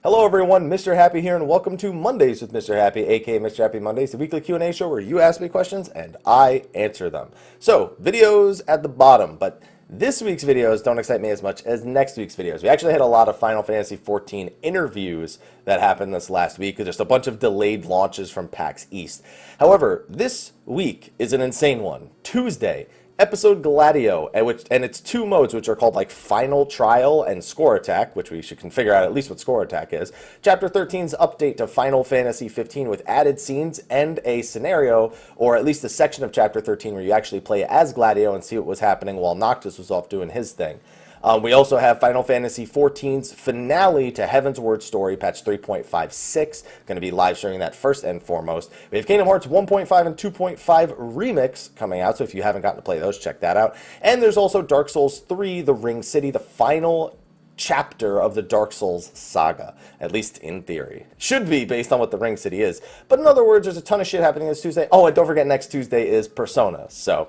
Hello everyone, Mr. Happy here, and welcome to Mondays with Mr. Happy, aka Mr. Happy Mondays, the weekly Q&A show where you ask me questions and I answer them. So, videos at the bottom, but this week's videos don't excite me as much as next week's videos. We actually had a lot of Final Fantasy XIV interviews that happened this last week, because there's a bunch of delayed launches from PAX East. However, this week is an insane one. Tuesday, Episode Gladio, and it's two modes, which are called like Final Trial and Score Attack, which we can figure out at least what Score Attack is. Chapter 13's update to Final Fantasy 15 with added scenes and a scenario, or at least a section of Chapter 13 where you actually play as Gladio and see what was happening while Noctis was off doing his thing. We also have Final Fantasy XIV's finale to Heaven's Word Story, patch 3.56. Going to be live streaming that first and foremost. We have Kingdom Hearts 1.5 and 2.5 Remix coming out, so if you haven't gotten to play those, check that out. And there's also Dark Souls 3, The Ring City, the final chapter of the Dark Souls saga, at least in theory. Should be, based on what the Ring City is. But in other words, there's a ton of shit happening this Tuesday. Oh, and don't forget, next Tuesday is Persona. So,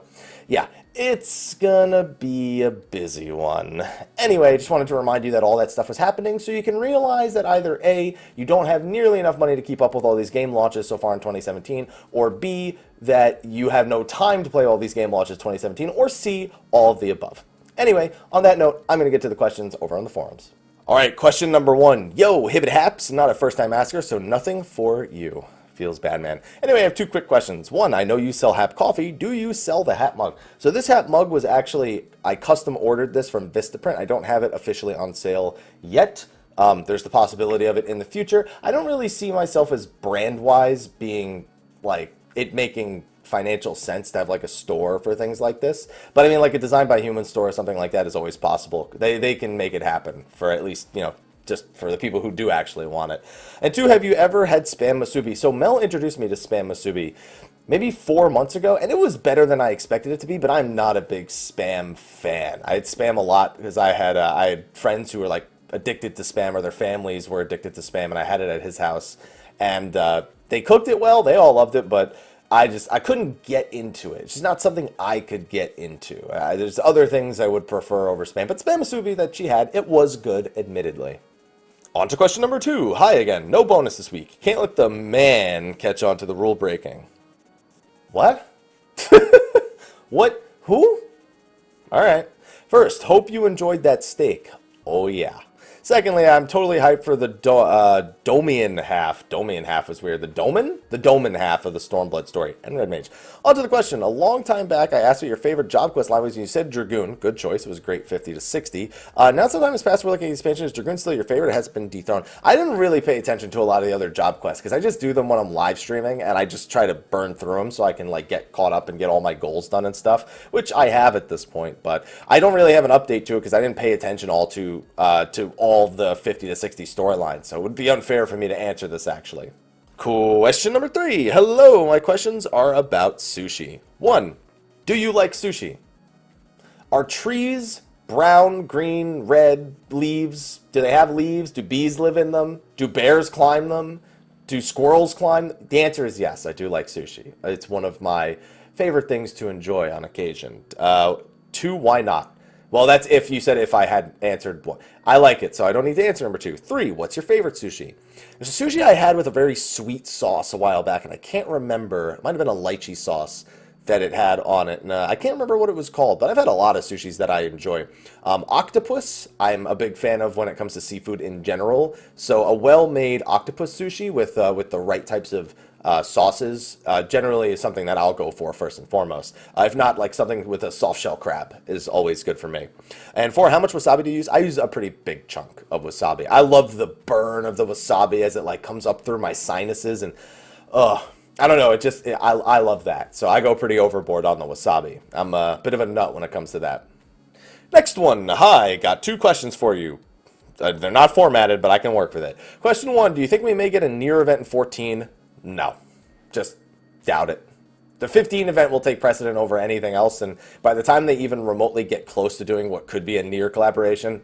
yeah, it's gonna be a busy one. Anyway, I just wanted to remind you that all that stuff was happening so you can realize that either A, you don't have nearly enough money to keep up with all these game launches so far in 2017, or B, that you have no time to play all these game launches 2017, or C, all of the above. Anyway, on that note, I'm going to get to the questions over on the forums. Alright, question number 1. Yo, Hibbit Haps, not a first-time asker, so nothing for you. Feels bad, man. Anyway, I have two quick questions. One, I know you sell Hap Coffee. Do you sell the Hap Mug? So this Hap Mug was actually, I custom ordered this from Vistaprint. I don't have it officially on sale yet. There's the possibility of it in the future. I don't really see myself as brand-wise being, like, it making financial sense to have like a store for things like this, but I mean, like a Designed by Human store or something like that is always possible. They can make it happen for at least, you know, just for the people who do actually want it. And two, have you ever had Spam Musubi? So Mel introduced me to Spam Musubi maybe 4 months ago, and it was better than I expected it to be, but I'm not a big Spam fan. I had Spam a lot because I had friends who were like addicted to Spam, or their families were addicted to Spam, and I had it at his house, and they cooked it well, they all loved it, but I couldn't get into it. It's just not something I could get into. There's other things I would prefer over Spam, but Spam Musubi that she had, it was good, admittedly. On to question number 2. Hi again. No bonus this week. Can't let the man catch on to the rule breaking. What? What? Who? Alright. First, hope you enjoyed that steak. Oh yeah. Secondly, I'm totally hyped for the Domian half. Domian half was weird. The Doman? The Doman half of the Stormblood story. And Red Mage. On to the question. A long time back, I asked what your favorite job quest line was, and you said Dragoon. Good choice. It was a great 50 to 60. Now some time has passed, we're looking at the expansion. Is Dragoon still your favorite? It has been dethroned. I didn't really pay attention to a lot of the other job quests, because I just do them when I'm live streaming, and I just try to burn through them so I can like get caught up and get all my goals done and stuff, which I have at this point, but I don't really have an update to it because I didn't pay attention to all the 50 to 60 storylines, so it would be unfair for me to answer this actually. Question number 3. Hello, my questions are about sushi. 1. Do you like sushi? Are trees brown, green, red leaves? Do they have leaves? Do bees live in them? Do bears climb them? Do squirrels climb? The answer is yes, I do like sushi. It's one of my favorite things to enjoy on occasion. 2, why not? Well, that's if you said if I had answered one. I like it, so I don't need to answer number 2. 3, what's your favorite sushi? There's a sushi I had with a very sweet sauce a while back, and I can't remember. It might have been a lychee sauce that it had on it, and I can't remember what it was called, but I've had a lot of sushis that I enjoy. Octopus, I'm a big fan of when it comes to seafood in general, so a well-made octopus sushi with the right types of sauces generally is something that I'll go for first and foremost. If not, like something with a soft shell crab is always good for me. And 4, how much wasabi do you use? I use a pretty big chunk of wasabi. I love the burn of the wasabi as it like comes up through my sinuses, and I don't know, I love that. So I go pretty overboard on the wasabi. I'm a bit of a nut when it comes to that. Next one. Hi, got 2 questions for you. They're not formatted, but I can work with it. Question 1, do you think we may get a Nier event in 14? No, just doubt it. The 15 event will take precedent over anything else, and by the time they even remotely get close to doing what could be a Nier collaboration,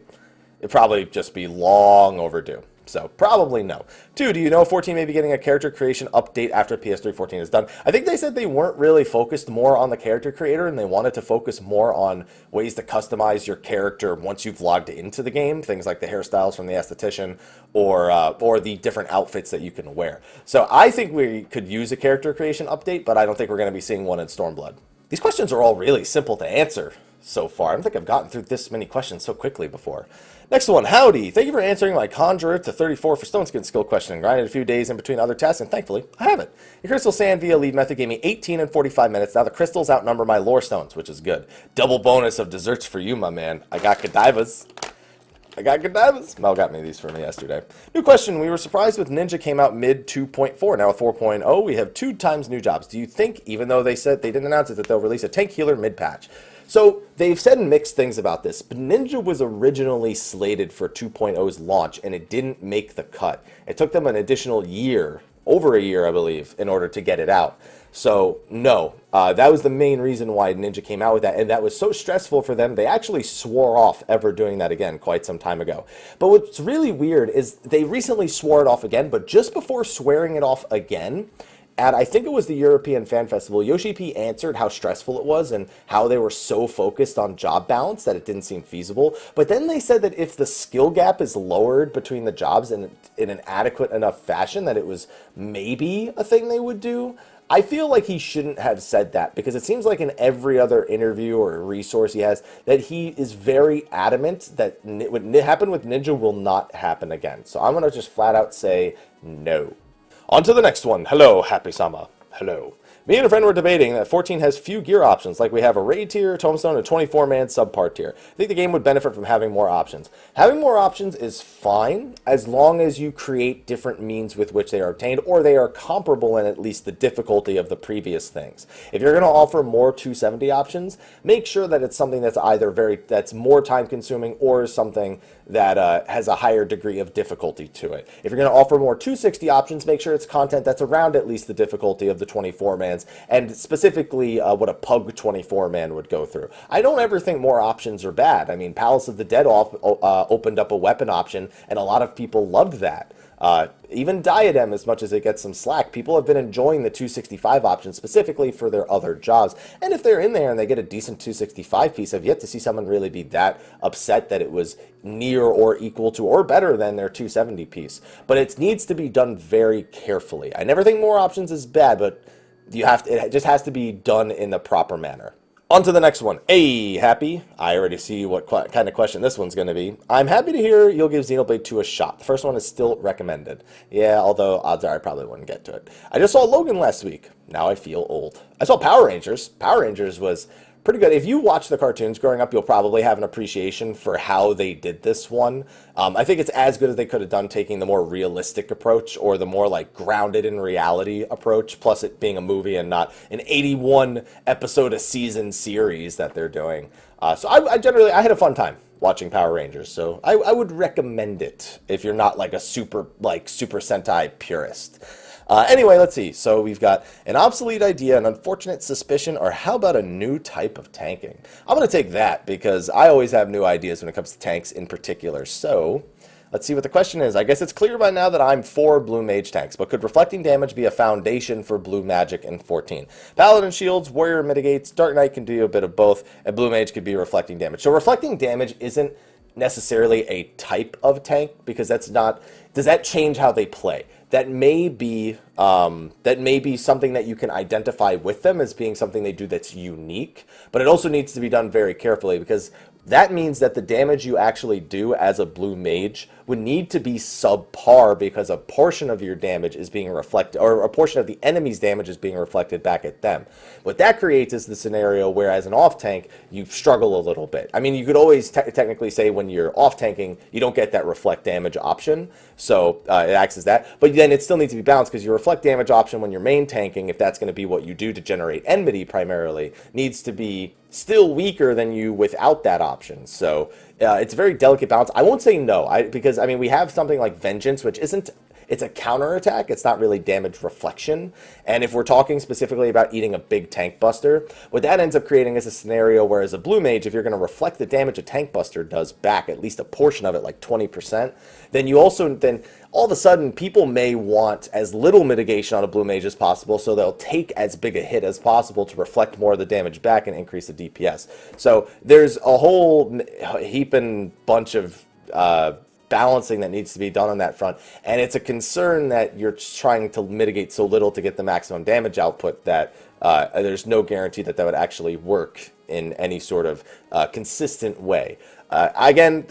it'll probably just be long overdue. So probably no. 2, do you know if 14 may be getting a character creation update after PS3 14 is done? I think they said they weren't really focused more on the character creator and they wanted to focus more on ways to customize your character once you've logged into the game. Things like the hairstyles from the esthetician or the different outfits that you can wear. So I think we could use a character creation update, but I don't think we're going to be seeing one in Stormblood. These questions are all really simple to answer so far. I don't think I've gotten through this many questions so quickly before. Next one, howdy. Thank you for answering my Conjurer to 34 for Stone Skin skill question and grinded a few days in between other tests, and thankfully, I have it. Your Crystal Sand via lead method gave me 18 and 45 minutes. Now the crystals outnumber my lore stones, which is good. Double bonus of desserts for you, my man. I got Godivas. Mel got me these for me yesterday. New question. We were surprised with Ninja came out mid 2.4. Now with 4.0, we have 2 times new jobs. Do you think, even though they said they didn't announce it, that they'll release a tank healer mid-patch? So they've said mixed things about this, but Ninja was originally slated for 2.0's launch, and it didn't make the cut. It took them an additional year, over a year, I believe, in order to get it out. So, no, that was the main reason why Ninja came out with that, and that was so stressful for them, they actually swore off ever doing that again quite some time ago. But what's really weird is they recently swore it off again, but just before swearing it off again, at I think it was the European Fan Festival, Yoshi P answered how stressful it was and how they were so focused on job balance that it didn't seem feasible. But then they said that if the skill gap is lowered between the jobs in an adequate enough fashion that it was maybe a thing they would do. I feel like he shouldn't have said that because it seems like in every other interview or resource he has that he is very adamant that what happened with Ninja will not happen again. So I'm going to just flat out say no. On to the next one. Hello, Happy Sama. Hello. Me and a friend were debating that 14 has few gear options, like we have a raid tier, tombstone, and a 24-man subpart tier. I think the game would benefit from having more options. Having more options is fine, as long as you create different means with which they are obtained, or they are comparable in at least the difficulty of the previous things. If you're going to offer more 270 options, make sure that it's something that's either that's more time-consuming or something that has a higher degree of difficulty to it. If you're going to offer more 260 options, make sure it's content that's around at least the difficulty of the 24-man. And specifically what a Pug 24-man would go through. I don't ever think more options are bad. I mean, Palace of the Dead opened up a weapon option, and a lot of people loved that. Even Diadem, as much as it gets some slack, people have been enjoying the 265 option specifically for their other jobs. And if they're in there and they get a decent 265 piece, I've yet to see someone really be that upset that it was near or equal to or better than their 270 piece. But it needs to be done very carefully. I never think more options is bad, but it just has to be done in the proper manner. On to the next one. Hey, Happy. I already see what kind of question this one's going to be. I'm happy to hear you'll give Xenoblade 2 a shot. The first one is still recommended. Yeah, although odds are I probably wouldn't get to it. I just saw Logan last week. Now I feel old. I saw Power Rangers. Power Rangers was pretty good. If you watch the cartoons growing up, you'll probably have an appreciation for how they did this one. I think it's as good as they could have done taking the more realistic approach or the more like grounded in reality approach, plus it being a movie and not an 81 episode a season series that they're doing. So I had a fun time watching Power Rangers. So I would recommend it if you're not like a Super Sentai purist. Anyway, let's see. So we've got an obsolete idea, an unfortunate suspicion, or how about a new type of tanking? I'm going to take that because I always have new ideas when it comes to tanks in particular. So let's see what the question is. I guess it's clear by now that I'm for Blue Mage tanks, but could reflecting damage be a foundation for Blue Magic in 14? Paladin shields, Warrior mitigates, Dark Knight can do a bit of both, and Blue Mage could be reflecting damage. So reflecting damage isn't necessarily a type of tank because that's not. Does that change how they play? That may be something that you can identify with them as being something they do that's unique, but it also needs to be done very carefully because that means that the damage you actually do as a blue mage would need to be subpar because a portion of your damage is being reflected, or a portion of the enemy's damage is being reflected back at them. What that creates is the scenario where as an off tank, you struggle a little bit. I mean, you could always technically say when you're off tanking, you don't get that reflect damage option, so it acts as that. But then it still needs to be balanced because your reflect damage option when you're main tanking, if that's going to be what you do to generate enmity primarily, needs to be still weaker than you without that option. So it's a very delicate balance. I won't say no, because I mean we have something like Vengeance, which isn't it's a counterattack. It's not really damage reflection. And if we're talking specifically about eating a big tank buster, what that ends up creating is a scenario where as a blue mage, if you're going to reflect the damage a tank buster does back, at least a portion of it, like 20%, then you also, then all of a sudden people may want as little mitigation on a blue mage as possible, so they'll take as big a hit as possible to reflect more of the damage back and increase the DPS. So there's a whole heaping bunch of balancing that needs to be done on that front, and it's a concern that you're trying to mitigate so little to get the maximum damage output that there's no guarantee that that would actually work in any sort of consistent way. Again,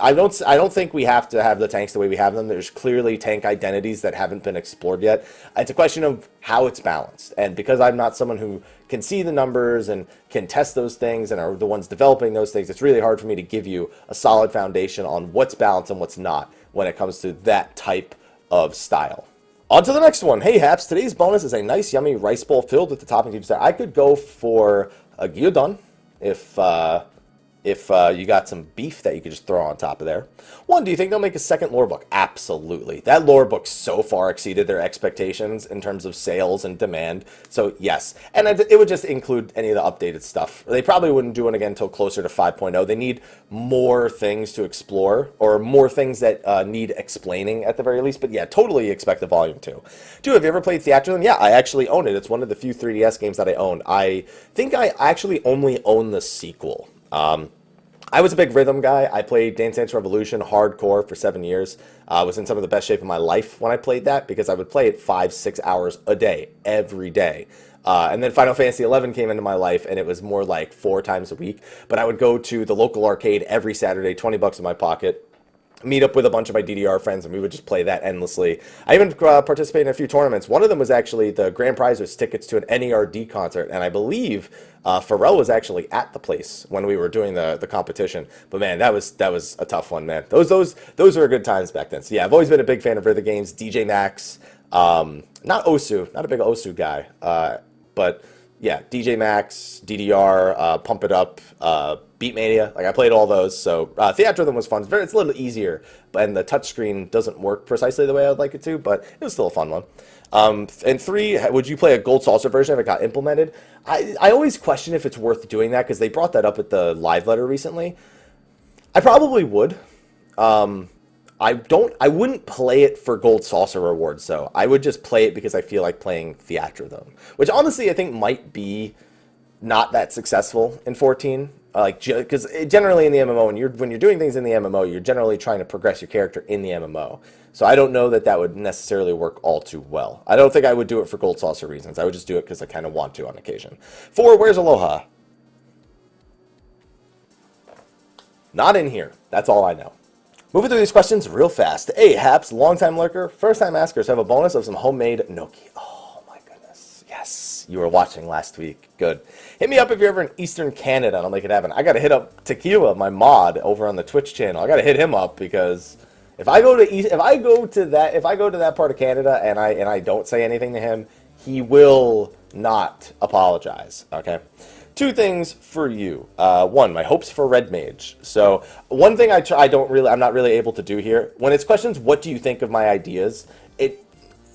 I don't think we have to have the tanks the way we have them. There's clearly tank identities that haven't been explored yet. It's a question of how it's balanced. And because I'm not someone who can see the numbers and can test those things and are the ones developing those things, it's really hard for me to give you a solid foundation on what's balanced and what's not when it comes to that type of style. On to the next one. Hey, Haps, today's bonus is a nice, yummy rice bowl filled with the toppings you said. I could go for a gyudon if you got some beef that you could just throw on top of there. One, do you think they'll make a second lore book? Absolutely. That lore book so far exceeded their expectations in terms of sales and demand. So, yes. And it would just include any of the updated stuff. They probably wouldn't do it again until closer to 5.0. They need more things to explore, or more things that need explaining at the very least. But yeah, totally expect the volume 2. 2, have you ever played Theatrhythm? Yeah, I actually own it. It's one of the few 3DS games that I own. I think I actually only own the sequel. I was a big rhythm guy. I played Dance Dance Revolution hardcore for 7 years. I was in some of the best shape of my life when I played that because I would play it 5-6 hours a day, every day. And then Final Fantasy XI came into my life, and it was more like 4 times a week. But I would go to the local arcade every Saturday, 20 bucks in my pocket, meet up with a bunch of my DDR friends, and we would just play that endlessly. I even participated in a few tournaments. One of them was actually the grand prize was tickets to an NERD concert, and I believe Pharrell was actually at the place when we were doing the competition. But man, that was a tough one, man. Those were good times back then. So yeah, I've always been a big fan of rhythm games. DJ Max, not Osu, not a big Osu guy, but yeah, DJ Max, DDR, Pump It Up, Beatmania, like I played all those, so Theatrhythm was fun. It's a little easier, and the touchscreen doesn't work precisely the way I'd like it to, but it was still a fun one. And 3, would you play a Gold Saucer version if it got implemented? I always question if it's worth doing that, because they brought that up at the live letter recently. I probably would. I wouldn't play it for Gold Saucer rewards, though. I would just play it because I feel like playing Theatrhythm, which honestly I think might be not that successful in 14. Because generally in the MMO, when you're doing things in the MMO, you're generally trying to progress your character in the MMO. So I don't know that that would necessarily work all too well. I don't think I would do it for Gold Saucer reasons. I would just do it because I kind of want to on occasion. 4, where's Aloha? Not in here. That's all I know. Moving through these questions real fast. Hey, Haps, long-time lurker, first-time askers have a bonus of some homemade gnocchi. Oh, my goodness. Yes, you were watching last week. Good. Hit me up if you're ever in Eastern Canada, and I'll make it happen. I got to hit up Tequila, my mod, over on the Twitch channel. I got to hit him up because if I go to that part of Canada and I don't say anything to him, he will not apologize. Okay. 2 things for you. 1, my hopes for Red Mage. So one thing I'm not really able to do here. When it's questions, what do you think of my ideas?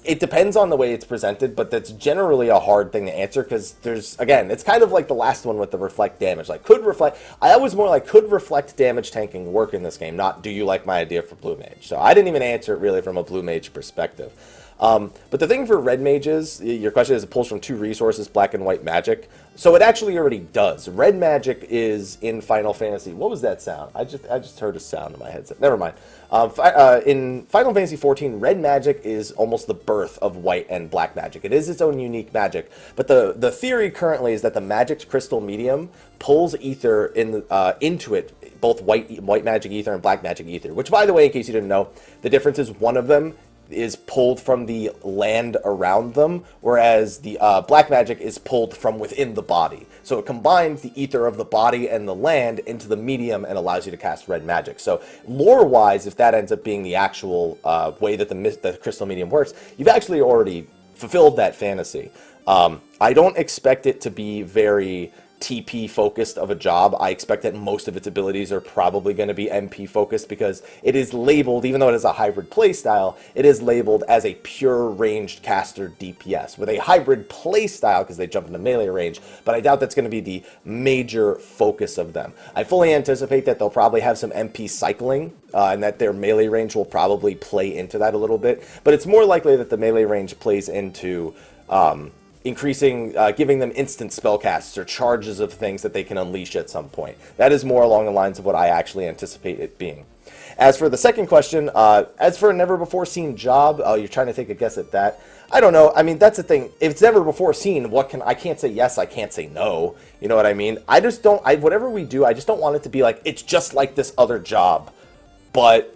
It depends on the way it's presented, but that's generally a hard thing to answer because again, it's kind of like the last one with the reflect damage. Like, I was more like, could reflect damage tanking work in this game? Not, do you like my idea for Blue Mage? So I didn't even answer it really from a Blue Mage perspective. But the thing for Red Mages, your question is it pulls from 2 resources, Black and White Magic. So it actually already does. Red Magic is in Final Fantasy. What was that sound? I just heard a sound in my headset. Never mind. In Final Fantasy 14, Red Magic is almost the birth of White and Black Magic. It is its own unique magic. But the theory currently is that the Magic's crystal medium pulls ether into it, both white Magic ether and Black Magic ether. Which, by the way, in case you didn't know, the difference is one of them is pulled from the land around them, whereas the black magic is pulled from within the body. So it combines the ether of the body and the land into the medium and allows you to cast red magic. So lore-wise, if that ends up being the actual way that the crystal medium works, you've actually already fulfilled that fantasy. I don't expect it to be very TP focused of a job. I expect that most of its abilities are probably going to be MP focused because it is labeled, even though it is a hybrid playstyle, it is labeled as a pure ranged caster DPS with a hybrid playstyle because they jump into melee range, but I doubt that's going to be the major focus of them. I fully anticipate that they'll probably have some MP cycling and that their melee range will probably play into that a little bit, but it's more likely that the melee range plays into increasing, giving them instant spellcasts or charges of things that they can unleash at some point. That is more along the lines of what I actually anticipate it being. As for the second question, as for a never before seen job, you're trying to take a guess at that. I don't know. I mean, that's the thing. If it's never before seen, I can't say yes, I can't say no. You know what I mean? I just don't, whatever we do, I just don't want it to be like, it's just like this other job, but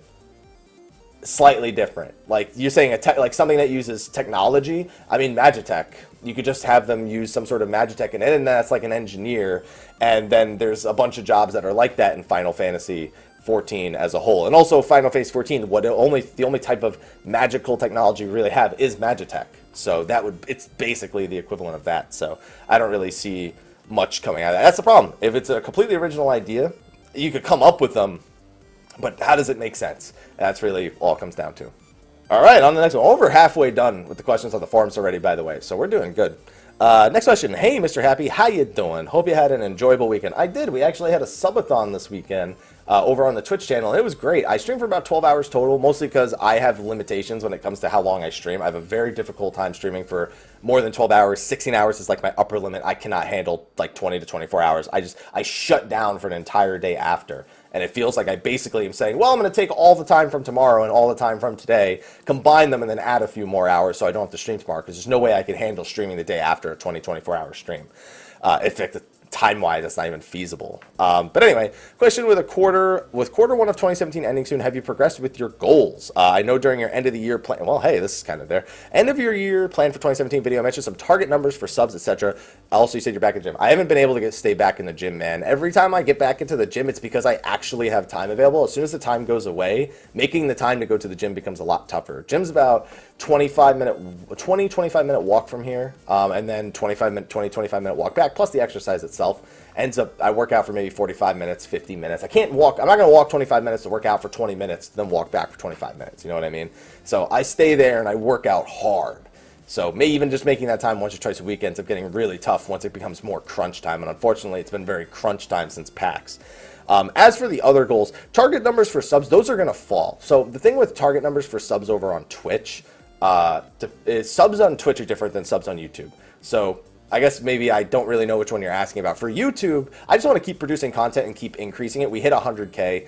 slightly different. Like you're saying, like something that uses technology. I mean, Magitech. You could just have them use some sort of Magitech in it, and that's like an engineer. And then there's a bunch of jobs that are like that in Final Fantasy 14 as a whole. And also Final Fantasy 14, the only type of magical technology we really have is Magitech. So it's basically the equivalent of that. So I don't really see much coming out of that. That's the problem. If it's a completely original idea, you could come up with them, but how does it make sense? That's really all it comes down to. All right, on the next one. Over halfway done with the questions on the forums already, by the way, so we're doing good. Next question. Hey, Mr. Happy, how you doing? Hope you had an enjoyable weekend. I did. We actually had a subathon this weekend over on the Twitch channel. It was great. I streamed for about 12 hours total, mostly because I have limitations when it comes to how long I stream. I have a very difficult time streaming for more than 12 hours. 16 hours is like my upper limit. I cannot handle like 20 to 24 hours. I shut down for an entire day after. And it feels like I basically am saying, well, I'm going to take all the time from tomorrow and all the time from today, combine them, and then add a few more hours so I don't have to stream tomorrow, because there's no way I can handle streaming the day after a 24-hour stream. In fact, time-wise, that's not even feasible. But anyway, question with quarter one of 2017 ending soon, have you progressed with your goals? I know during your end of the year plan, well, hey, this is kind of there. End of your year plan for 2017 video, I mentioned some target numbers for subs, etc. Also, you said you're back in the gym. I haven't been able to stay back in the gym, man. Every time I get back into the gym, it's because I actually have time available. As soon as the time goes away, making the time to go to the gym becomes a lot tougher. Gym's about 25 minute walk from here, and then 25 minute walk back, plus the exercise itself. Ends up, I work out for maybe 45 minutes, 50 minutes. I can't walk, I'm not going to walk 25 minutes to work out for 20 minutes, then walk back for 25 minutes, you know what I mean? So I stay there and I work out hard. So maybe even just making that time once or twice a week ends up getting really tough once it becomes more crunch time, and unfortunately it's been very crunch time since PAX. As for the other goals, target numbers for subs, those are going to fall. So the thing with target numbers for subs over on Twitch, subs on Twitch are different than subs on YouTube. So I guess maybe I don't really know which one you're asking about. For YouTube, I just want to keep producing content and keep increasing it. We hit 100K.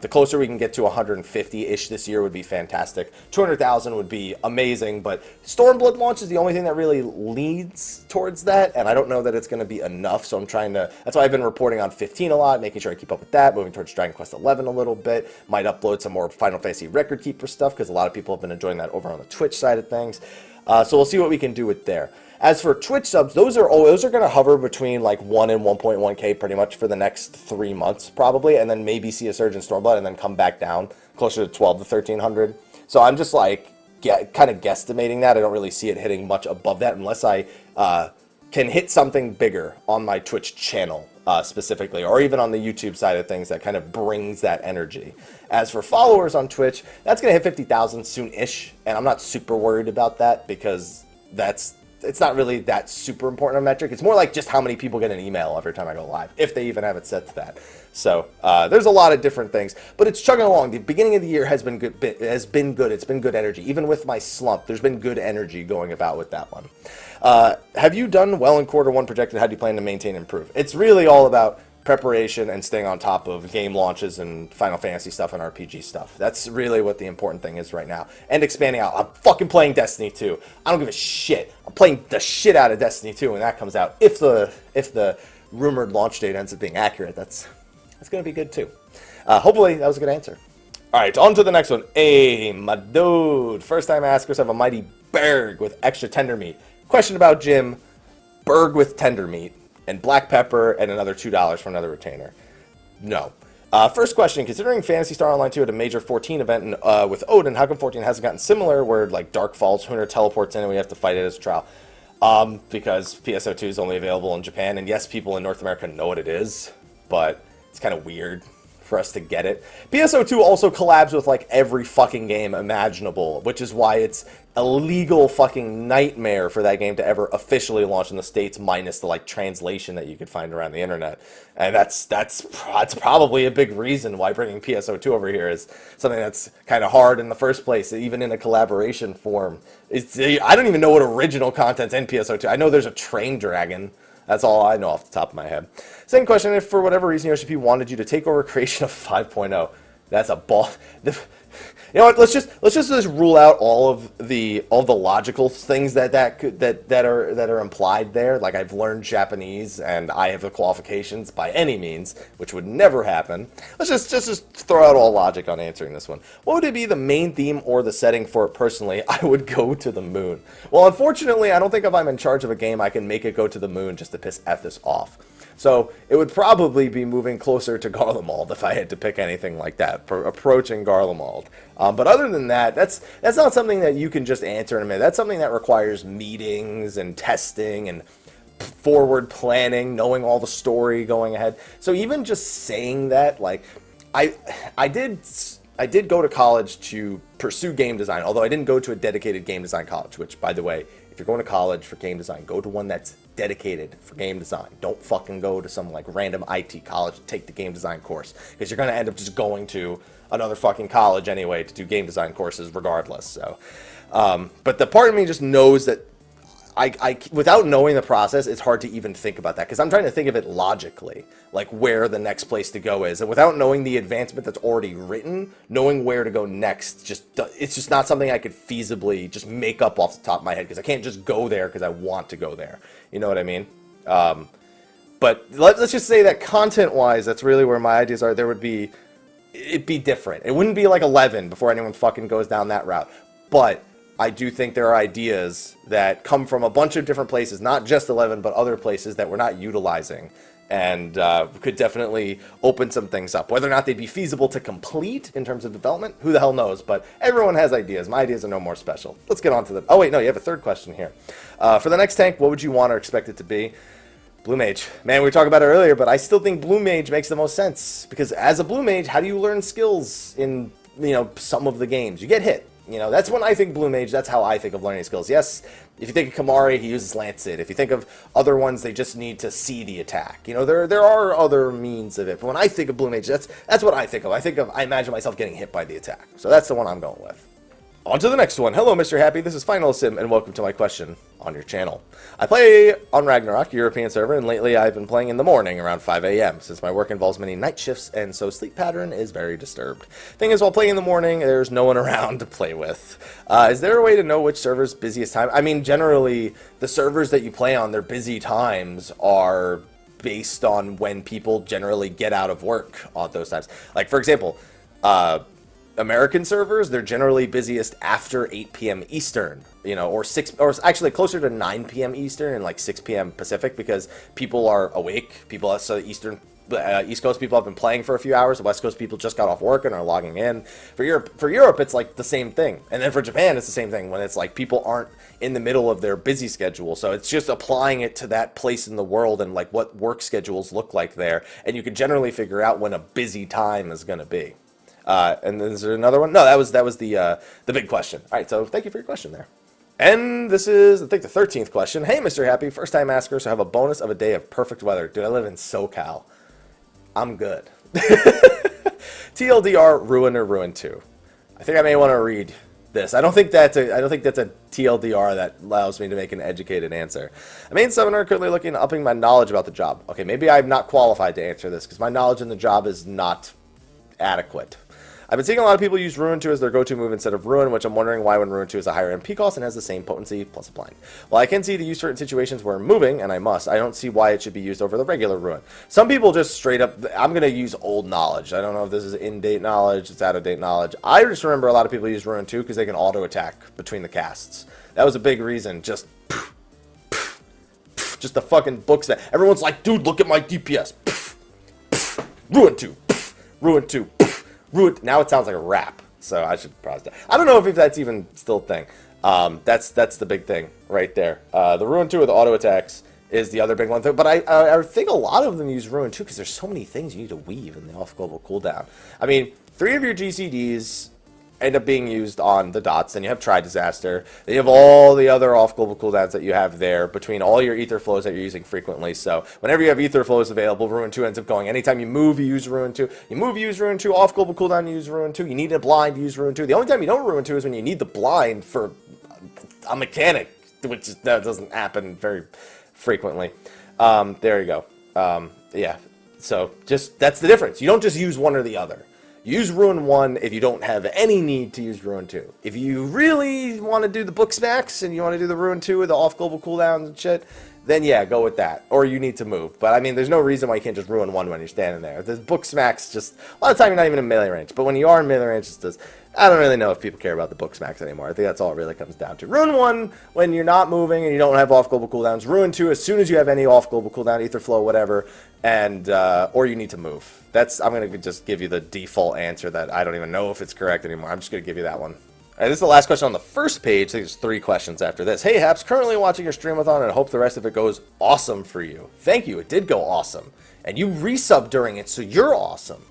The closer we can get to 150-ish this year would be fantastic. 200,000 would be amazing, but Stormblood launch is the only thing that really leads towards that, and I don't know that it's going to be enough, so I'm trying to, that's why I've been reporting on 15 a lot, making sure I keep up with that, moving towards Dragon Quest 11 a little bit, might upload some more Final Fantasy Record Keeper stuff, because a lot of people have been enjoying that over on the Twitch side of things. So we'll see what we can do with there. As for Twitch subs, those are going to hover between like 1 and 1.1K pretty much for the next 3 months probably, and then maybe see a surge in Stormblood and then come back down closer to 12 to 1300. So I'm just like kind of guesstimating that. I don't really see it hitting much above that unless I can hit something bigger on my Twitch channel specifically, or even on the YouTube side of things that kind of brings that energy. As for followers on Twitch, that's going to hit 50,000 soon-ish, and I'm not super worried about that because it's not really that super important a metric. It's more like just how many people get an email every time I go live, if they even have it set to that. So there's a lot of different things, but it's chugging along. The beginning of the year has been good. It's been good energy. Even with my slump, there's been good energy going about with that one. Have you done well in quarter one projected? How do you plan to maintain and improve? It's really all about preparation and staying on top of game launches and Final Fantasy stuff and RPG stuff. That's really what the important thing is right now. And expanding out. I'm fucking playing Destiny 2. I don't give a shit. I'm playing the shit out of Destiny 2 when that comes out. If the rumored launch date ends up being accurate, that's going to be good too. Hopefully that was a good answer. All right, on to the next one. Hey, my dude. First time askers have a mighty Berg with extra tender meat. Question about Jim. Berg with tender meat. And black pepper, and another $2 for another retainer. No. First question, considering Phantasy Star Online 2 at a major 14 event with Odin, how come 14 hasn't gotten similar, where like Dark Falls, Hunter teleports in and we have to fight it as a trial? Because PSO2 is only available in Japan, and yes, people in North America know what it is, but it's kind of weird for us to get it. PSO2 also collabs with like every fucking game imaginable, which is why it's a legal fucking nightmare for that game to ever officially launch in the States, minus the like translation that you could find around the internet. And that's probably a big reason why bringing PSO2 over here is something that's kind of hard in the first place, even in a collaboration form. I don't even know what original content's in PSO2. I know there's a train dragon. That's all I know off the top of my head. Second question, if for whatever reason Yoshi P wanted you to take over creation of 5.0, that's a ball. You know what? Let's just rule out all the logical things that are implied there. Like, I've learned Japanese and I have the qualifications by any means, which would never happen. Let's just throw out all logic on answering this one. What would it be, the main theme or the setting for it personally? I would go to the moon. Well, unfortunately, I don't think if I'm in charge of a game, I can make it go to the moon just to piss this off. So it would probably be moving closer to Garlemald if I had to pick anything like that, approaching Garlemald. But other than that, that's not something that you can just answer in a minute. That's something that requires meetings and testing and forward planning, knowing all the story going ahead. So even just saying that, like, I did go to college to pursue game design, although I didn't go to a dedicated game design college, which, by the way, if you're going to college for game design, go to one that's dedicated for game design. Don't fucking go to some like random IT college to take the game design course, because you're going to end up just going to another fucking college anyway to do game design courses regardless. So, but the part of me just knows that I without knowing the process, it's hard to even think about that, because I'm trying to think of it logically, like where the next place to go is, and without knowing the advancement that's already written, knowing where to go next, it's just not something I could feasibly just make up off the top of my head, because I can't just go there because I want to go there. You know what I mean? But let's just say that content-wise, that's really where my ideas are. It'd be different. It wouldn't be like 11 before anyone fucking goes down that route, but I do think there are ideas that come from a bunch of different places, not just 11, but other places that we're not utilizing, and could definitely open some things up. Whether or not they'd be feasible to complete in terms of development, who the hell knows, but everyone has ideas. My ideas are no more special. Let's get on to the... Oh, wait, no, you have a third question here. For the next tank, what would you want or expect it to be? Blue Mage. Man, we were talking about it earlier, but I still think Blue Mage makes the most sense, because as a Blue Mage, how do you learn skills in, some of the games? You get hit. That's when I think Blue Mage, that's how I think of learning skills. Yes, if you think of Kamari, he uses Lancet. If you think of other ones, they just need to see the attack. There are other means of it. But when I think of Blue Mage, that's what I think of. I imagine myself getting hit by the attack. So that's the one I'm going with. On to the next one. Hello, Mr. Happy. This is Final Sim, and welcome to my question on your channel. I play on Ragnarok, European server, and lately I've been playing in the morning around 5 a.m. since my work involves many night shifts, and so sleep pattern is very disturbed. Thing is, while playing in the morning, there's no one around to play with. Is there a way to know which server's busiest time? I mean, generally, the servers that you play on, their busy times are based on when people generally get out of work on those times. Like, for example, American servers, they're generally busiest after 8 p.m. Eastern, or actually closer to 9 p.m. Eastern and like 6 p.m. Pacific, because people are awake. So East Coast people have been playing for a few hours. The West Coast people just got off work and are logging in. For Europe, it's like the same thing. And then for Japan, it's the same thing, when it's like people aren't in the middle of their busy schedule. So it's just applying it to that place in the world and like what work schedules look like there. And you can generally figure out when a busy time is going to be. And then is there another one? No, that was the big question. All right, so thank you for your question there. And this is, I think, the 13th question. Hey, Mr. Happy, first time asker, so I have a bonus of a day of perfect weather. Dude, I live in SoCal. I'm good. TLDR, Ruin or Ruin 2. I think I may want to read this. I don't think that's a TLDR that allows me to make an educated answer. I'm main summoner, currently looking at upping my knowledge about the job. Okay, maybe I'm not qualified to answer this because my knowledge in the job is not adequate. I've been seeing a lot of people use Ruin 2 as their go-to move instead of Ruin, which I'm wondering why, when Ruin 2 is a higher MP cost and has the same potency plus a blind. While I can see the use for it in situations where I'm moving, and I don't see why it should be used over the regular Ruin. Some people just straight up, I'm going to use old knowledge. I don't know if this is in-date knowledge, it's out-of-date knowledge. I just remember a lot of people use Ruin 2 because they can auto-attack between the casts. That was a big reason, just the fucking books that, everyone's like, dude, look at my DPS. Ruin 2, Ruin 2. Now it sounds like a rap, so I should probably... I don't know if that's even still a thing. That's the big thing right there. The Ruin 2 with auto attacks is the other big one. But I think a lot of them use Ruin 2 because there's so many things you need to weave in the off-global cooldown. I mean, 3 of your GCDs end up being used on the dots. Then you have Tri-Disaster. Then you have all the other off-global cooldowns that you have there between all your ether flows that you're using frequently. So whenever you have ether flows available, Ruin 2 ends up going. Anytime you move, you use Ruin 2. You move, you use Ruin 2. Off-global cooldown, you use Ruin 2. You need a blind, you use Ruin 2. The only time you don't Ruin 2 is when you need the blind for a mechanic, which that doesn't happen very frequently. There you go. Yeah. So just that's the difference. You don't just use one or the other. Use Ruin 1 if you don't have any need to use Ruin 2. If you really want to do the book smacks and you want to do the Ruin 2 with the off global cooldowns and shit, then yeah, go with that. Or you need to move. But I mean, there's no reason why you can't just Ruin 1 when you're standing there. The book smacks just, a lot of time you're not even in melee range. But when you are in melee range, it's just, I don't really know if people care about the book smacks anymore. I think that's all it really comes down to. Ruin 1 when you're not moving and you don't have off global cooldowns. Ruin 2 as soon as you have any off global cooldown, ether flow, whatever, and or you need to move. I'm going to just give you the default answer that I don't even know if it's correct anymore. I'm just going to give you that one. All right, this is the last question on the first page. I think there's 3 questions after this. Hey, Haps, currently watching your streamathon and I hope the rest of it goes awesome for you. Thank you. It did go awesome. And you resubbed during it, so you're awesome.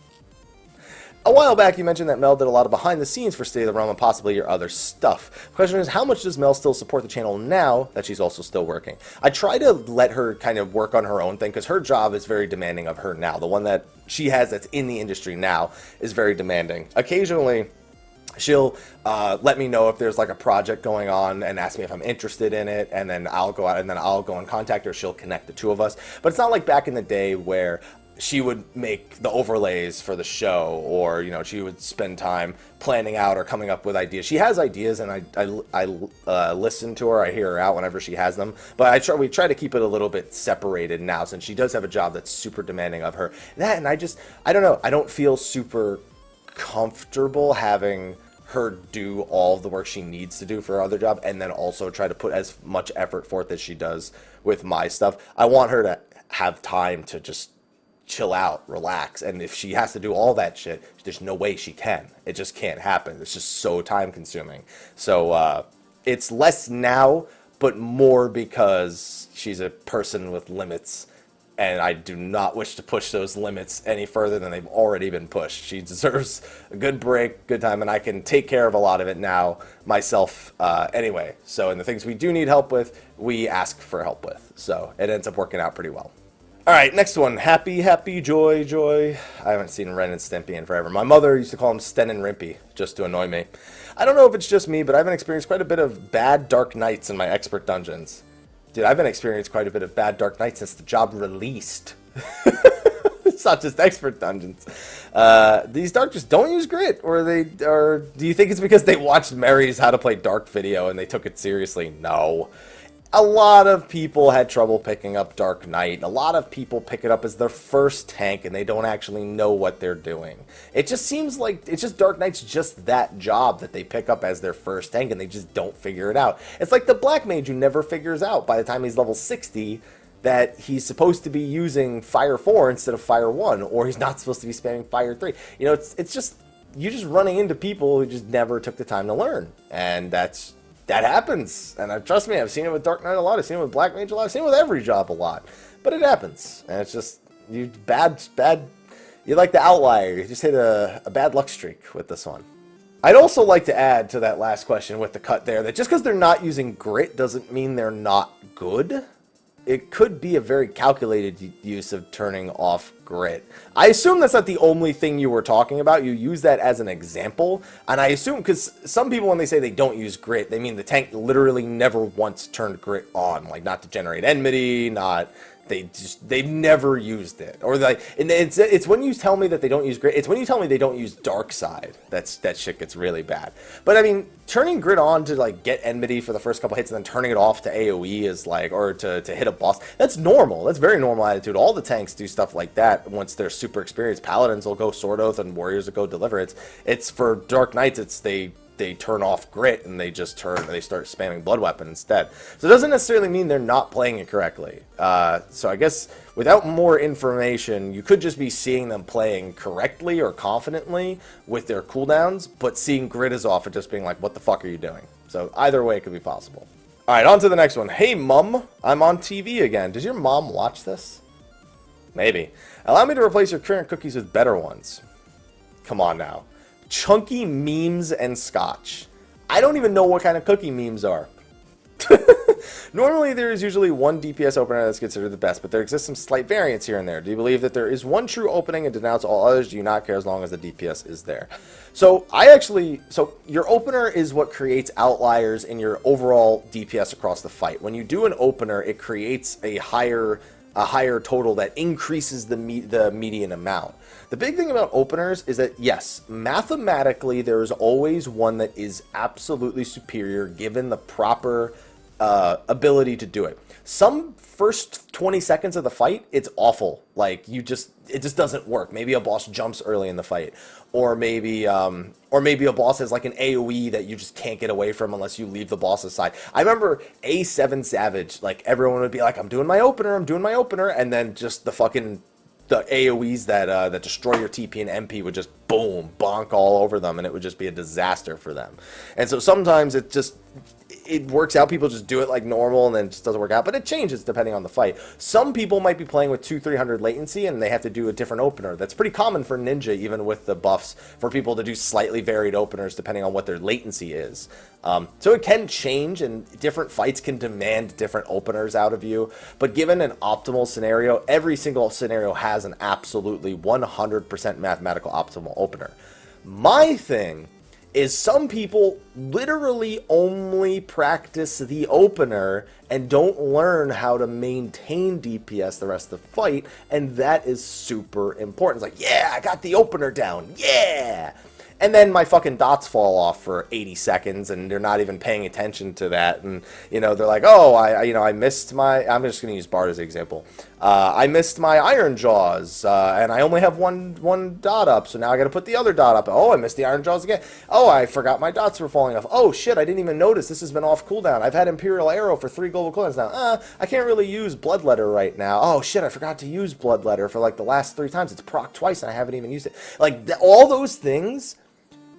A while back, you mentioned that Mel did a lot of behind the scenes for State of the Realm and possibly your other stuff. The question is, how much does Mel still support the channel now that she's also still working? I try to let her kind of work on her own thing because her job is very demanding of her now. The one that she has that's in the industry now is very demanding. Occasionally, she'll let me know if there's like a project going on and ask me if I'm interested in it, and then I'll go out and then I'll go and contact her. She'll connect the two of us. But it's not like back in the day where she would make the overlays for the show, or she would spend time planning out or coming up with ideas. She has ideas, and I listen to her. I hear her out whenever she has them. But we try to keep it a little bit separated now, since she does have a job that's super demanding of her. And I don't know. I don't feel super comfortable having her do all the work she needs to do for her other job, and then also try to put as much effort forth as she does with my stuff. I want her to have time to just chill out, relax, and if she has to do all that shit, there's no way she can. It just can't happen. It's just so time consuming. So it's less now, but more because she's a person with limits, and I do not wish to push those limits any further than they've already been pushed. She deserves a good break, good time, and I can take care of a lot of it now myself anyway. So in the things we do need help with, we ask for help with. So it ends up working out pretty well. All right, next one. Happy, joy, joy. I haven't seen Ren and Stimpy in forever. My mother used to call him Sten and Rimpy just to annoy me. I don't know if it's just me, but I've been experienced quite a bit of bad dark nights in my expert dungeons. Dude, I've been experienced quite a bit of bad dark nights since the job released. It's not just expert dungeons. These dark just don't use grit, or do you think it's because they watched Mary's How to Play Dark video and they took it seriously? No. A lot of people had trouble picking up Dark Knight. A lot of people pick it up as their first tank and they don't actually know what they're doing. It just seems like Dark Knight's just that job that they pick up as their first tank and they just don't figure it out. It's like the Black Mage who never figures out by the time he's level 60 that he's supposed to be using Fire 4 instead of Fire 1, or he's not supposed to be spamming Fire 3. It's just, you're just running into people who just never took the time to learn, and that happens. And trust me, I've seen it with Dark Knight a lot. I've seen it with Black Mage a lot. I've seen it with every job a lot. But it happens. And it's just, you're like the outlier. You just hit a bad luck streak with this one. I'd also like to add to that last question with the cut there that just because they're not using grit doesn't mean they're not good. It could be a very calculated use of turning off grit. I assume that's not the only thing you were talking about. You use that as an example. And I assume, because some people, when they say they don't use grit, they mean the tank literally never once turned grit on. Like, not to generate enmity, they've never used it. Or and it's when you tell me that they don't use grit, it's when you tell me they don't use dark side that shit gets really bad. But I mean, turning grit on to like get enmity for the first couple hits and then turning it off to AoE is like, or to hit a boss, that's normal. That's very normal attitude. All the tanks do stuff like that once they're super experienced. Paladins will go Sword Oath and Warriors will go Deliverance. It's for Dark Knights, they they turn off grit and they start spamming blood weapon instead. So it doesn't necessarily mean they're not playing it correctly. So I guess without more information, you could just be seeing them playing correctly or confidently with their cooldowns, but seeing grit is off and just being like, what the fuck are you doing? So either way, it could be possible. All right, on to the next one. Hey, Mum, I'm on TV again. Does your mom watch this? Maybe. Allow me to replace your current cookies with better ones. Come on now. Chunky memes and scotch. I don't even know what kind of cookie memes are. Normally, there is usually one DPS opener that's considered the best, but there exists some slight variance here and there. Do you believe that there is one true opening and denounce all others? Do you not care as long as the DPS is there? So your opener is what creates outliers in your overall DPS across the fight. When you do an opener, it creates a higher total that increases the median amount. The big thing about openers is that, yes, mathematically there is always one that is absolutely superior given the proper ability to do it. Some first 20 seconds of the fight, it's awful. Like it just doesn't work. Maybe a boss jumps early in the fight, or maybe a boss has like an AoE that you just can't get away from unless you leave the boss's side. I remember A7 Savage, like everyone would be like, I'm doing my opener, and then just the AoEs that destroy your TP and MP would just boom, bonk all over them, and it would just be a disaster for them. And so sometimes it works out. People just do it like normal, and then it just doesn't work out. But it changes depending on the fight. Some people might be playing with 200-300 latency, and they have to do a different opener. That's pretty common for Ninja, even with the buffs, for people to do slightly varied openers depending on what their latency is. So it can change, and different fights can demand different openers out of you. But given an optimal scenario, every single scenario has an absolutely 100% mathematical optimal opener. My thing is some people literally only practice the opener and don't learn how to maintain DPS the rest of the fight, and that is super important. It's like, yeah, I got the opener down, yeah! And then my fucking dots fall off for 80 seconds, and they're not even paying attention to that. And, they're like, oh, I missed my... I'm just going to use Bard as an example. I missed my Iron Jaws, and I only have one dot up, so now I got to put the other dot up. Oh, I missed the Iron Jaws again. Oh, I forgot my dots were falling off. Oh, shit, I didn't even notice. This has been off cooldown. I've had Imperial Arrow for 3 global cooldowns now. I can't really use Bloodletter right now. Oh, shit, I forgot to use Bloodletter for, like, the last 3 times. It's proc twice, and I haven't even used it. Like, all those things...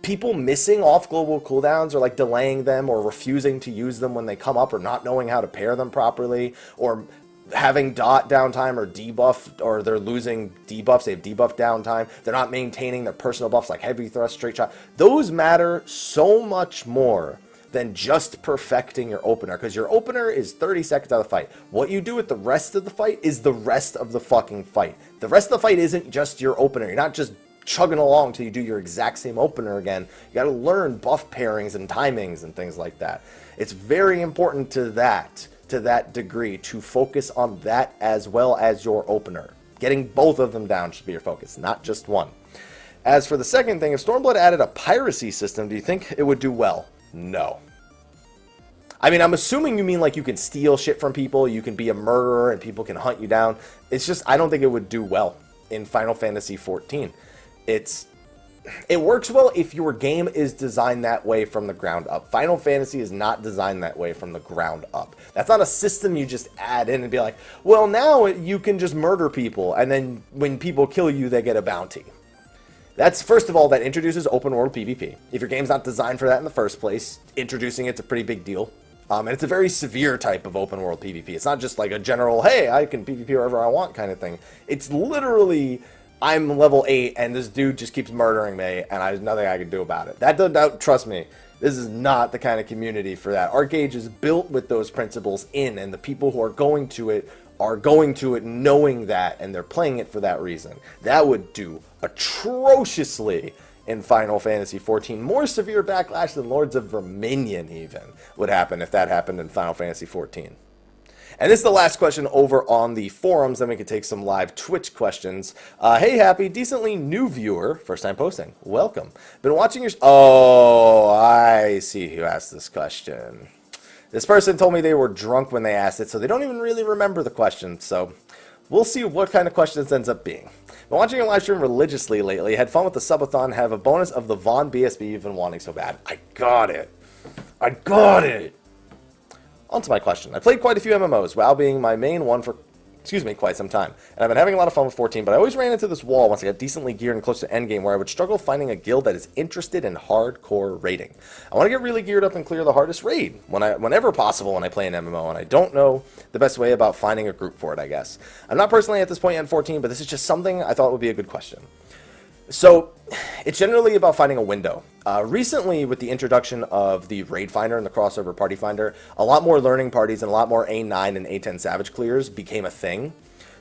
People missing off global cooldowns, or like delaying them, or refusing to use them when they come up, or not knowing how to pair them properly, or having dot downtime or debuff, or they're losing debuffs, they have debuff downtime, they're not maintaining their personal buffs like heavy thrust, straight shot. Those matter so much more than just perfecting your opener, because your opener is 30 seconds out of the fight. What you do with the rest of the fight is the rest of the fucking fight. The rest of the fight isn't just your opener. You're not just chugging along till you do your exact same opener again. You got to learn buff pairings and timings and things like that. It's very important to that degree to focus on that as well as your opener. Getting both of them down should be your focus, not just one. As for the second thing, if Stormblood added a piracy system, do you think it would do well? No. I mean, I'm assuming you mean like you can steal shit from people, you can be a murderer, and people can hunt you down. It's just, I don't think it would do well in Final Fantasy XIV. It works well if your game is designed that way from the ground up. Final Fantasy is not designed that way from the ground up. That's not a system you just add in and be like, well, now you can just murder people, and then when people kill you, they get a bounty. That's, first of all, that introduces open world PvP. If your game's not designed for that in the first place, introducing it's a pretty big deal. And it's a very severe type of open world PvP. It's not just like a general, hey, I can PvP wherever I want kind of thing. It's literally... I'm level 8, and this dude just keeps murdering me, and there's nothing I can do about it. Trust me, this is not the kind of community for that. Arcade is built with those principles in, and the people who are going to it knowing that, and they're playing it for that reason. That would do atrociously in Final Fantasy XIV. More severe backlash than Lords of Verminion even would happen if that happened in Final Fantasy XIV. And this is the last question over on the forums, then we can take some live Twitch questions. Hey, Happy, decently new viewer, first time posting. Welcome. Been watching your... Oh, I see who asked this question. This person told me they were drunk when they asked it, so they don't even really remember the question. So we'll see what kind of question this ends up being. Been watching your live stream religiously lately. Had fun with the subathon. Have a bonus of the Vaughn BSB you've been wanting so bad. I got it. I got it. On to my question. I played quite a few MMOs, WoW being my main one for, quite some time. And I've been having a lot of fun with 14, but I always ran into this wall once I got decently geared and close to endgame where I would struggle finding a guild that is interested in hardcore raiding. I want to get really geared up and clear the hardest raid whenever possible when I play an MMO, and I don't know the best way about finding a group for it, I guess. I'm not personally at this point yet in 14, but this is just something I thought would be a good question. So, it's generally about finding a window. Recently, with the introduction of the Raid Finder and the Crossover Party Finder, a lot more learning parties and a lot more A9 and A10 Savage clears became a thing.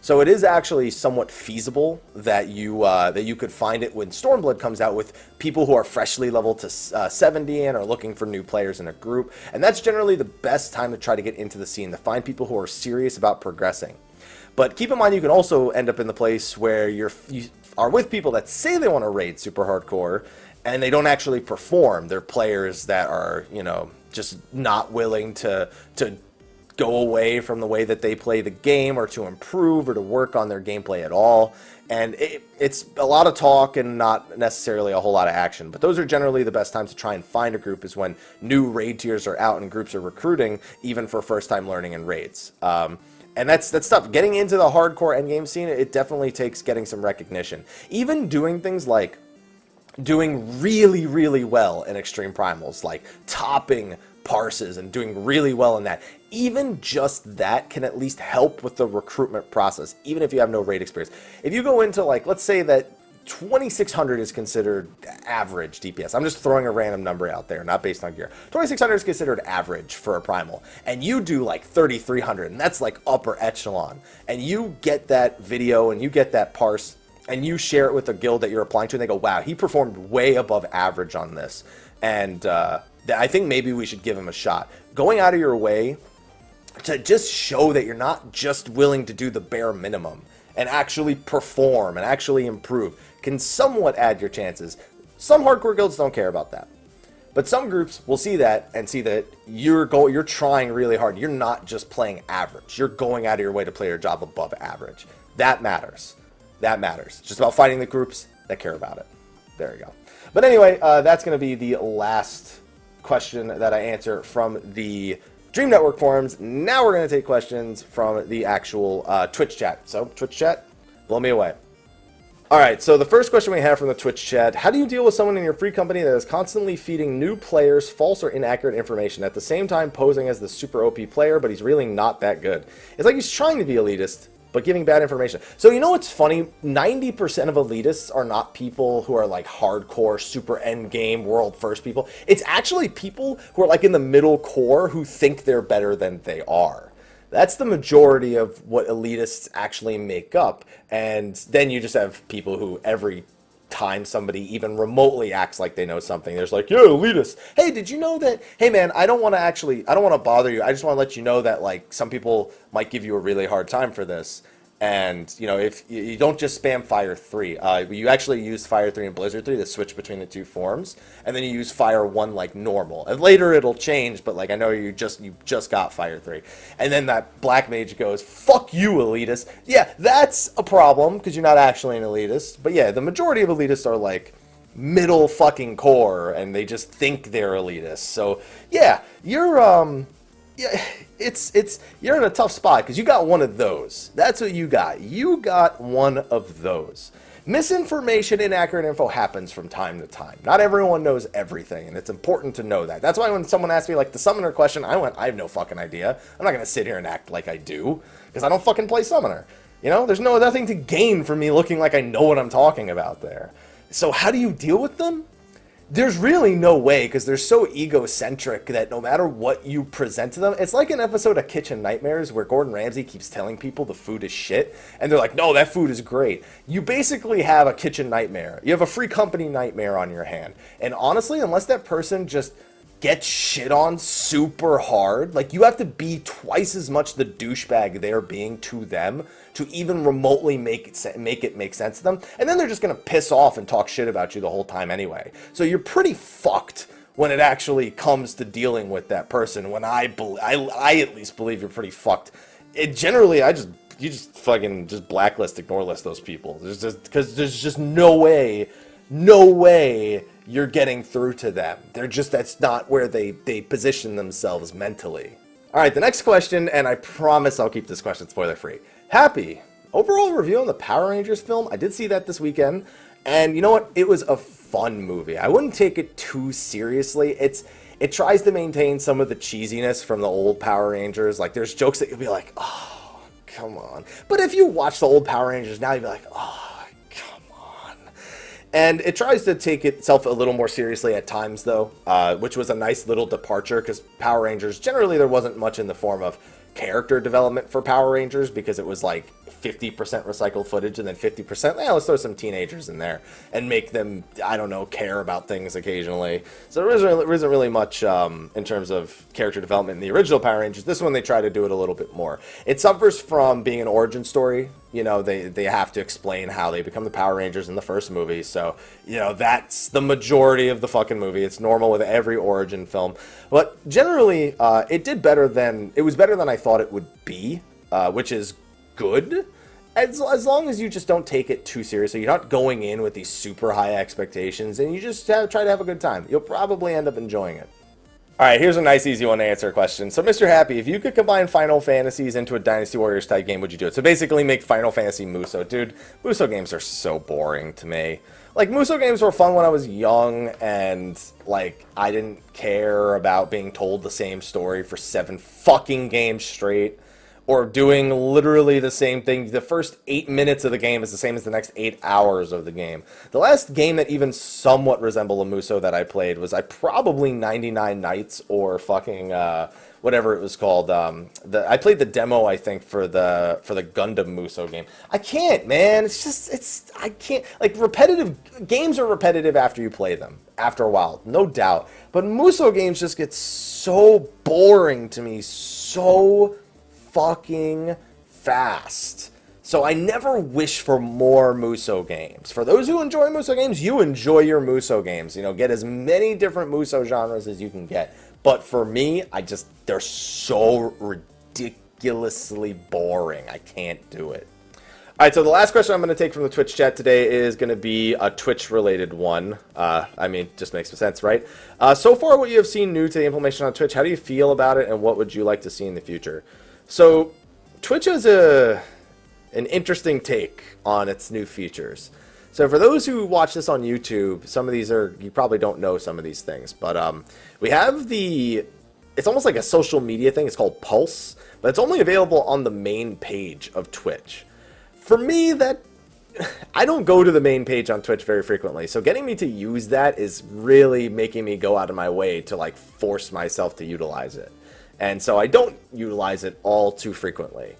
So it is actually somewhat feasible that you could find it when Stormblood comes out with people who are freshly leveled to 70 and are looking for new players in a group. And that's generally the best time to try to get into the scene, to find people who are serious about progressing. But keep in mind, you can also end up in the place where you are with people that say they want to raid super hardcore, and they don't actually perform. They're players that are, you know, just not willing to go away from the way that they play the game, or to improve, or to work on their gameplay at all. And it's a lot of talk and not necessarily a whole lot of action. But those are generally the best times to try and find a group, is when new raid tiers are out and groups are recruiting, even for first-time learning in raids. And that's tough. Getting into the hardcore endgame scene, it definitely takes getting some recognition. Even doing things like doing really, really well in Extreme Primals, like topping parses and doing really well in that. Even just that can at least help with the recruitment process, even if you have no raid experience. If you go into, like, let's say that 2600 is considered average DPS. I'm just throwing a random number out there, not based on gear. 2600 is considered average for a primal, and you do like 3300, and that's like upper echelon. And you get that video and you get that parse, and you share it with the guild that you're applying to, and they go, wow, he performed way above average on this. And I think maybe we should give him a shot. Going out of your way to just show that you're not just willing to do the bare minimum and actually perform and actually improve can somewhat add your chances. Some hardcore guilds don't care about that, but some groups will see that and see that you're trying really hard. You're not just playing average. You're going out of your way to play your job above average. That matters. That matters. It's just about finding the groups that care about it. There you go. But anyway, that's going to be the last question that I answer from the Dream Network forums. Now we're going to take questions from the actual Twitch chat. So, Twitch chat, blow me away. Alright, so the first question we have from the Twitch chat: how do you deal with someone in your free company that is constantly feeding new players false or inaccurate information, at the same time posing as the super OP player, but he's really not that good? It's like he's trying to be elitist, but giving bad information. So you know what's funny? 90% of elitists are not people who are like hardcore, super endgame, world first people. It's actually people who are like in the middle core who think they're better than they are. That's the majority of what elitists actually make up. And then you just have people who every time somebody even remotely acts like they know something, there's like, yeah, elitist. Hey, did you know that? Hey man, I don't want to bother you. I just want to let you know that like some people might give you a really hard time for this. And, you know, if you don't just spam Fire 3, you actually use Fire 3 and Blizzard 3 to switch between the two forms, and then you use Fire 1 like normal. And later it'll change, but like I know you just got Fire 3. And then that Black Mage goes, fuck you, elitist. Yeah, that's a problem, because you're not actually an elitist. But yeah, the majority of elitists are like middle fucking core, and they just think they're elitists. So yeah, you're you're in a tough spot because you got one of those. That's what you got. You got one of those. Misinformation, inaccurate info happens from time to time. Not everyone knows everything, and it's important to know that. That's why when someone asked me like the Summoner question, I have no fucking idea. I'm not gonna sit here and act like I do, because I don't fucking play Summoner. You know, there's nothing to gain from me looking like I know what I'm talking about there. So how do you deal with them? There's really no way, because they're so egocentric that no matter what you present to them, it's like an episode of Kitchen Nightmares where Gordon Ramsay keeps telling people the food is shit, and they're like, no, that food is great. You basically have a kitchen nightmare. You have a free company nightmare on your hand. And honestly, unless that person just gets shit on super hard, like you have to be twice as much the douchebag they're being to them to even remotely make it make sense to them, and then they're just gonna piss off and talk shit about you the whole time anyway. So you're pretty fucked when it actually comes to dealing with that person. When I at least believe you're pretty fucked. Generally, I just just fucking just blacklist, ignore list those people. There's just no way you're getting through to them. That's not where they position themselves mentally. All right, the next question, and I promise I'll keep this question spoiler free. Happy, overall review on the Power Rangers film. I did see that this weekend, and you know what? It was a fun movie. I wouldn't take it too seriously. It tries to maintain some of the cheesiness from the old Power Rangers. Like, there's jokes that you'll be like, oh, come on. But if you watch the old Power Rangers now, you'll be like, oh, and it tries to take itself a little more seriously at times, though, which was a nice little departure, because Power Rangers, generally there wasn't much in the form of character development for Power Rangers, because it was like 50% recycled footage and then 50%, let's throw some teenagers in there and make them, I don't know, care about things occasionally. So there isn't really much in terms of character development in the original Power Rangers. This one, they try to do it a little bit more. It suffers from being an origin story. You know, they have to explain how they become the Power Rangers in the first movie. So, you know, that's the majority of the fucking movie. It's normal with every origin film. But generally, it was better than I thought it would be, which is good. As long as you just don't take it too seriously. You're not going in with these super high expectations, and you just try to have a good time. You'll probably end up enjoying it. All right, here's a nice, easy one to answer a question. So, Mr. Happy, if you could combine Final Fantasies into a Dynasty Warriors type game, would you do it? So, basically, make Final Fantasy Muso. Dude, Muso games are so boring to me. Like, Muso games were fun when I was young, and, like, I didn't care about being told the same story for 7 fucking games straight, or doing literally the same thing. The first 8 minutes of the game is the same as the next 8 hours of the game. The last game that even somewhat resembled a Muso that I played was probably 99 Nights, or fucking whatever it was called. I played the demo, I think, for the Gundam Muso game. I can't, man. I can't. Like, repetitive games are repetitive after you play them, after a while, no doubt. But Muso games just get so boring to me, so fucking fast. So I never wish for more Muso games. For those who enjoy Muso games, you enjoy your Muso games. You know, get as many different Muso genres as you can get. But for me, they're so ridiculously boring. I can't do it. All right, so the last question I'm going to take from the Twitch chat today is going to be a Twitch-related one. I mean, just makes sense, right? So far, what you have seen new to the implementation on Twitch, how do you feel about it, and what would you like to see in the future? So, Twitch has an interesting take on its new features. So for those who watch this on YouTube, some of these you probably don't know some of these things, but we have it's almost like a social media thing. It's called Pulse, but it's only available on the main page of Twitch. For me, I don't go to the main page on Twitch very frequently, so getting me to use that is really making me go out of my way to, like, force myself to utilize it. And so I don't utilize it all too frequently.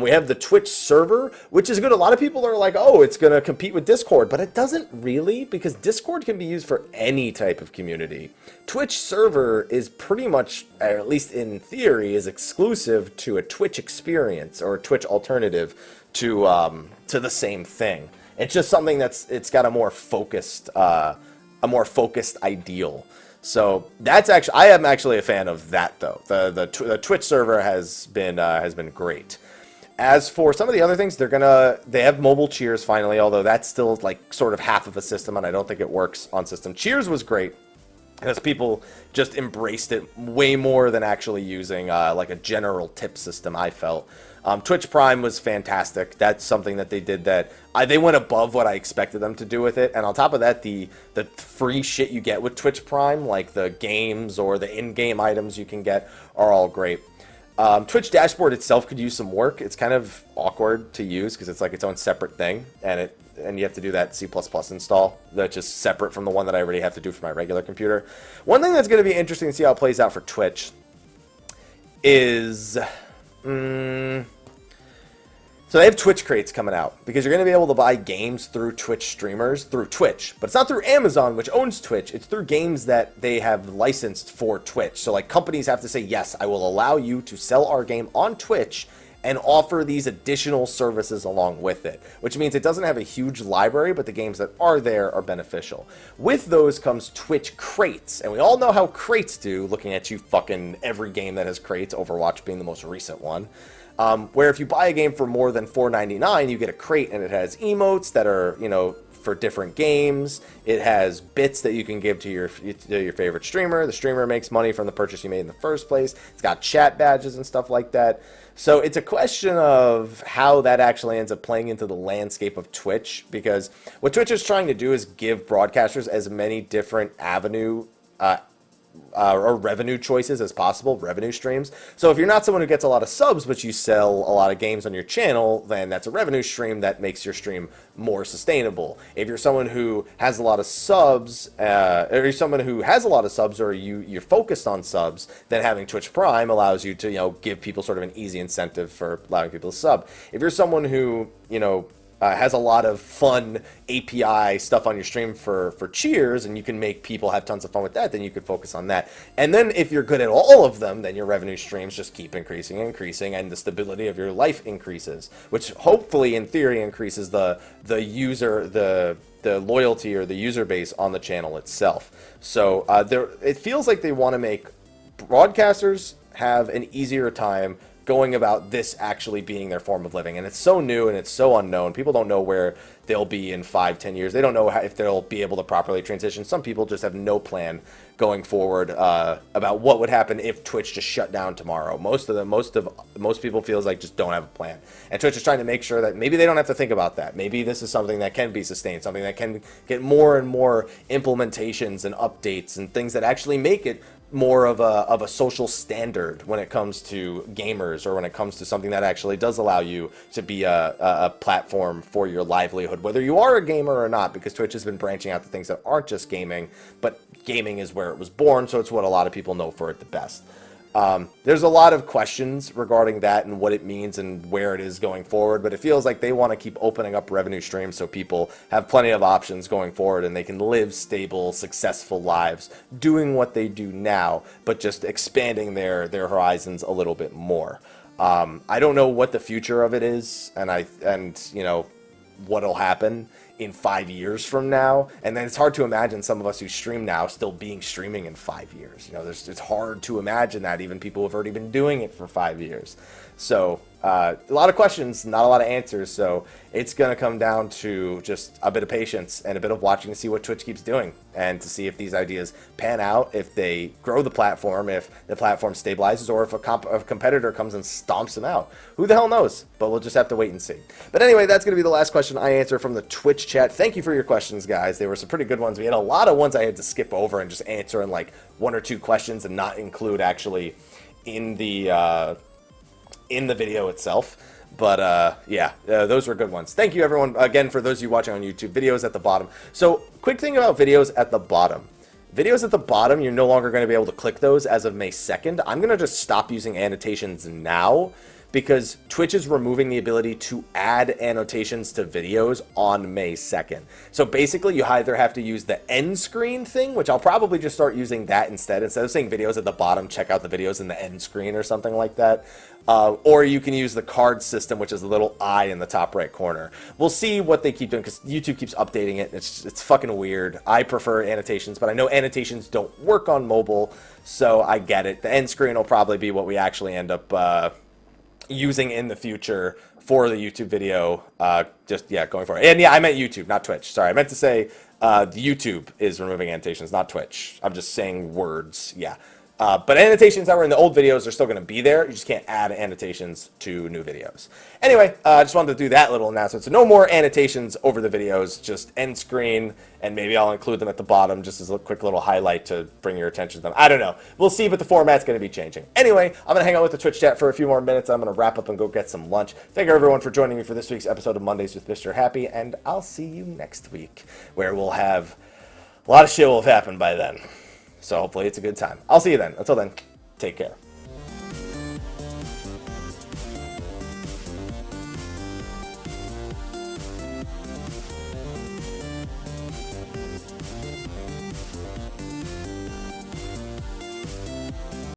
We have the Twitch server, which is good. A lot of people are like, oh, it's going to compete with Discord, but it doesn't really, because Discord can be used for any type of community. Twitch server is pretty much, or at least in theory, is exclusive to a Twitch experience or a Twitch alternative to the same thing. It's just something it's got a more focused ideal. So that's I am actually a fan of that, though. The Twitch server has been great. As for some of the other things, they have mobile cheers finally, although that's still like sort of half of a system, and I don't think it works on system. Cheers was great because people just embraced it way more than actually using like a general tip system, I felt. Twitch Prime was fantastic. That's something that they did that they went above what I expected them to do with it. And on top of that, the free shit you get with Twitch Prime, like the games or the in-game items you can get, are all great. Twitch dashboard itself could use some work. It's kind of awkward to use because it's like its own separate thing, and you have to do that C++ install that's just separate from the one that I already have to do for my regular computer. One thing that's going to be interesting to see how it plays out for Twitch is so they have Twitch crates coming out, because you're going to be able to buy games through Twitch streamers through Twitch. But it's not through Amazon, which owns Twitch. It's through games that they have licensed for Twitch. So like companies have to say, yes, I will allow you to sell our game on Twitch and offer these additional services along with it, which means it doesn't have a huge library, but the games that are there are beneficial. With those comes Twitch crates, and we all know how crates do, looking at you fucking every game that has crates, Overwatch being the most recent one. Where if you buy a game for more than $4.99, you get a crate and it has emotes that are, you know, for different games. It has bits that you can give to your favorite streamer. The streamer makes money from the purchase you made in the first place. It's got chat badges and stuff like that. So it's a question of how that actually ends up playing into the landscape of Twitch, because what Twitch is trying to do is give broadcasters as many different or revenue choices as possible, revenue streams. So if you're not someone who gets a lot of subs, but you sell a lot of games on your channel, then that's a revenue stream that makes your stream more sustainable. If you're someone who has a lot of subs, or you're someone who has a lot of subs, or you're focused on subs, then having Twitch Prime allows you to, you know, give people sort of an easy incentive for allowing people to sub. If you're someone who, you know, has a lot of fun API stuff on your stream for cheers, and you can make people have tons of fun with that, then you could focus on that. And then if you're good at all of them, then your revenue streams just keep increasing and increasing, and the stability of your life increases, which hopefully in theory increases the loyalty or the user base on the channel itself. So it feels like they want to make broadcasters have an easier time going about this actually being their form of living. And it's so new and it's so unknown. People don't know where they'll be in 5-10 years. They don't know if they'll be able to properly transition. Some people just have no plan going forward about what would happen if Twitch just shut down tomorrow. Most people feels like just don't have a plan. And Twitch is trying to make sure that maybe they don't have to think about that. Maybe this is something that can be sustained, something that can get more and more implementations and updates and things that actually make it more of a social standard when it comes to gamers, or when it comes to something that actually does allow you to be a platform for your livelihood, whether you are a gamer or not, because Twitch has been branching out to things that aren't just gaming, but gaming is where it was born, so it's what a lot of people know for it the best. There's a lot of questions regarding that and what it means and where it is going forward, but it feels like they want to keep opening up revenue streams so people have plenty of options going forward and they can live stable, successful lives doing what they do now, but just expanding their horizons a little bit more. I don't know what the future of it is, and you know, what'll happen in 5 years from now, and then it's hard to imagine some of us who stream now still being streaming in 5 years. You know, it's hard to imagine that, even people who have already been doing it for 5 years. So a lot of questions, not a lot of answers. So it's going to come down to just a bit of patience and a bit of watching to see what Twitch keeps doing, and to see if these ideas pan out, if they grow the platform, if the platform stabilizes, or if a competitor comes and stomps them out. Who the hell knows? But we'll just have to wait and see. But anyway, that's going to be the last question I answer from the Twitch chat. Thank you for your questions, guys. They were some pretty good ones. We had a lot of ones I had to skip over and just answer in like 1 or 2 questions and not include actually in the video itself. But yeah, those were good ones. Thank you, everyone, again, for those of you watching on YouTube. Videos at the bottom. So quick thing about videos at the bottom. Videos at the bottom, you're no longer going to be able to click those as of May 2nd. I'm going to just stop using annotations now, because Twitch is removing the ability to add annotations to videos on May 2nd. So basically, you either have to use the end screen thing, which I'll probably just start using that instead. Instead of saying videos at the bottom, check out the videos in the end screen or something like that. Or you can use the card system, which is a little eye in the top right corner. We'll see what they keep doing, because YouTube keeps updating it. It's fucking weird. I prefer annotations, but I know annotations don't work on mobile, so I get it. The end screen will probably be what we actually end up using in the future for the YouTube video, going forward. And yeah, I meant YouTube, not Twitch. Sorry, I meant to say YouTube is removing annotations, not Twitch. I'm just saying words, yeah. But annotations that were in the old videos are still going to be there. You just can't add annotations to new videos. Anyway, I just wanted to do that little announcement. So no more annotations over the videos, just end screen, and maybe I'll include them at the bottom just as a quick little highlight to bring your attention to them. I don't know. We'll see, but the format's going to be changing. Anyway, I'm going to hang out with the Twitch chat for a few more minutes. I'm going to wrap up and go get some lunch. Thank you, everyone, for joining me for this week's episode of Mondays with Mr. Happy, and I'll see you next week, where we'll have a lot of shit will have happened by then. So hopefully it's a good time. I'll see you then. Until then, take care.